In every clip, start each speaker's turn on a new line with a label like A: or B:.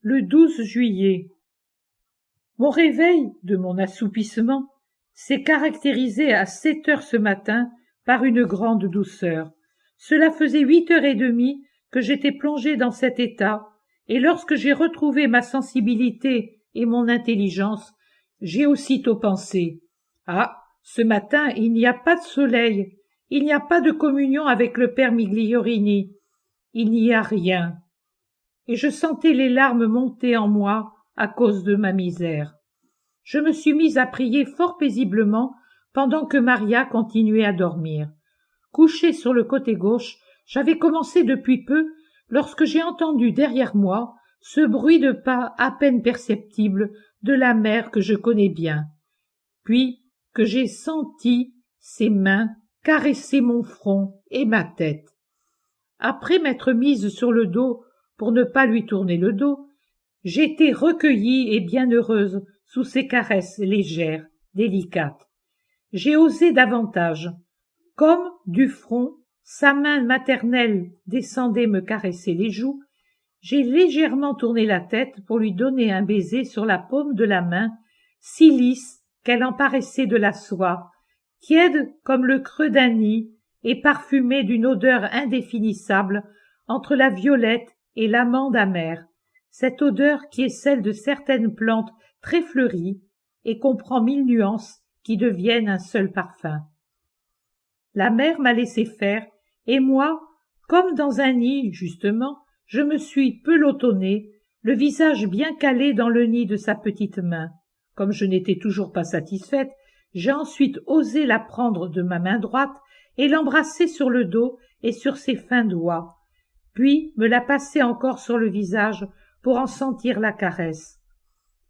A: Le 12 juillet. Mon réveil, de mon assoupissement, s'est caractérisé à 7 heures ce matin par une grande douceur. Cela faisait 8h30 que j'étais plongé dans cet état, et lorsque j'ai retrouvé ma sensibilité et mon intelligence, j'ai aussitôt pensé « Ah, ce matin, il n'y a pas de soleil, il n'y a pas de communion avec le père Migliorini, il n'y a rien. » Et je sentais les larmes monter en moi à cause de ma misère. Je me suis mise à prier fort paisiblement pendant que Maria continuait à dormir. Couchée sur le côté gauche, j'avais commencé depuis peu lorsque j'ai entendu derrière moi ce bruit de pas à peine perceptible de la mère que je connais bien, puis que j'ai senti ses mains caresser mon front et ma tête. Après m'être mise sur le dos pour ne pas lui tourner le dos, j'étais recueillie et bien heureuse sous ses caresses légères, délicates. J'ai osé davantage. Comme, du front, sa main maternelle descendait me caresser les joues, j'ai légèrement tourné la tête pour lui donner un baiser sur la paume de la main, si lisse qu'elle en paraissait de la soie, tiède comme le creux d'un nid et parfumée d'une odeur indéfinissable entre la violette et l'amande amère, cette odeur qui est celle de certaines plantes très fleuries et comprend 1000 nuances qui deviennent un seul parfum. La mère m'a laissé faire, et moi, comme dans un nid, justement, je me suis pelotonnée, le visage bien calé dans le nid de sa petite main. Comme je n'étais toujours pas satisfaite, j'ai ensuite osé la prendre de ma main droite et l'embrasser sur le dos et sur ses fins doigts, puis me la passer encore sur le visage pour en sentir la caresse.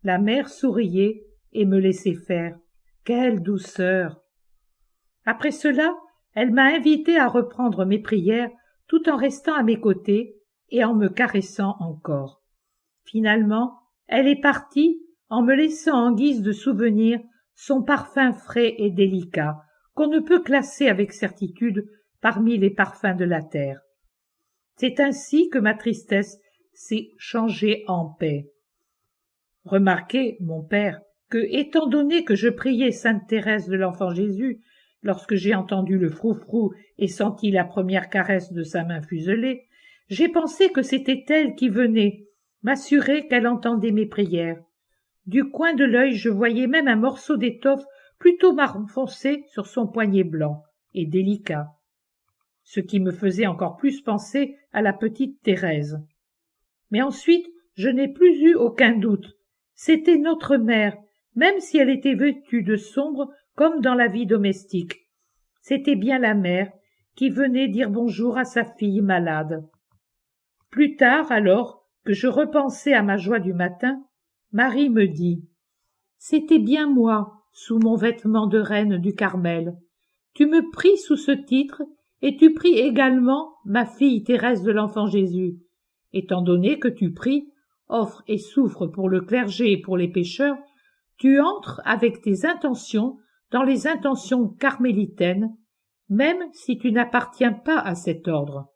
A: La mère souriait et me laissait faire. Quelle douceur! Après cela, elle m'a invité à reprendre mes prières tout en restant à mes côtés et en me caressant encore. Finalement, elle est partie en me laissant en guise de souvenir son parfum frais et délicat, qu'on ne peut classer avec certitude parmi les parfums de la terre. C'est ainsi que ma tristesse s'est changée en paix. Remarquez, mon père, que, étant donné que je priais Sainte Thérèse de l'Enfant Jésus, lorsque j'ai entendu le froufrou et senti la première caresse de sa main fuselée, j'ai pensé que c'était elle qui venait m'assurer qu'elle entendait mes prières. Du coin de l'œil, je voyais même un morceau d'étoffe plutôt marron foncé sur son poignet blanc et délicat, ce qui me faisait encore plus penser à la petite Thérèse. Mais ensuite, je n'ai plus eu aucun doute. C'était notre mère, même si elle était vêtue de sombre comme dans la vie domestique. C'était bien la mère qui venait dire bonjour à sa fille malade. Plus tard, alors que je repensais à ma joie du matin, Marie me dit « C'était bien moi, sous mon vêtement de reine du Carmel. Tu me pries sous ce titre et tu pries également ma fille Thérèse de l'Enfant Jésus. Étant donné que tu pries, offres et souffres pour le clergé et pour les pécheurs, tu entres avec tes intentions dans les intentions carmélitaines, même si tu n'appartiens pas à cet ordre.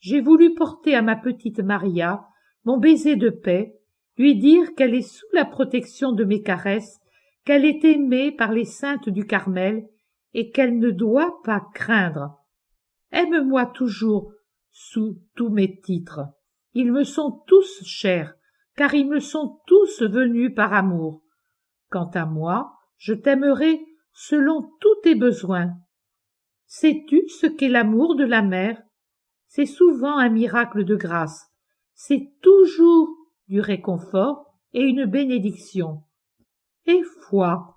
A: J'ai voulu porter à ma petite Maria mon baiser de paix, lui dire qu'elle est sous la protection de mes caresses, qu'elle est aimée par les saintes du Carmel et qu'elle ne doit pas craindre. Aime-moi toujours sous tous mes titres. Ils me sont tous chers, car ils me sont tous venus par amour. Quant à moi, je t'aimerai selon tous tes besoins. Sais-tu ce qu'est l'amour de la mère? C'est souvent un miracle de grâce. C'est toujours du réconfort et une bénédiction. Et foi,